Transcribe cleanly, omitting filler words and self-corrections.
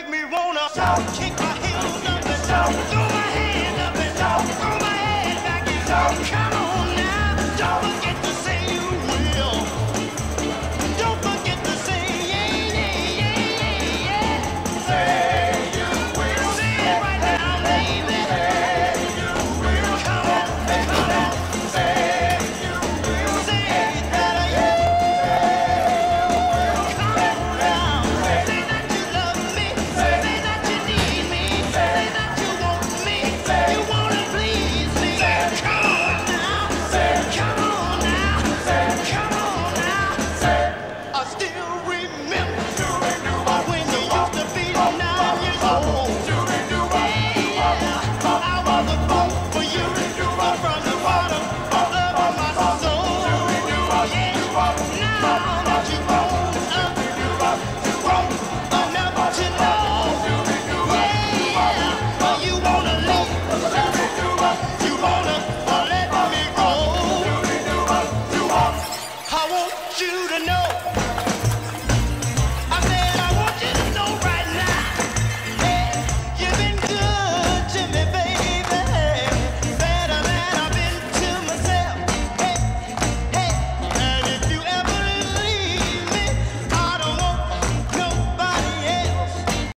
make me wanna kick my heels up and throw my hands up and throw my head back and come on now. Don't forget to say you will. Don't forget to say yeah, yeah, yeah, yeah, yeah. Say you will. Say it right now, baby. Say you will. Come on, come on. Say you will. Say that you will. Come on now. Say that you love me. Say that you need me. Say that you want me. You wanna please me. Come on now. Come on now. Come on now. I still remember when you used to be 9 years old. Yeah, I was a fool for you from the bottom of my soul. Yeah, now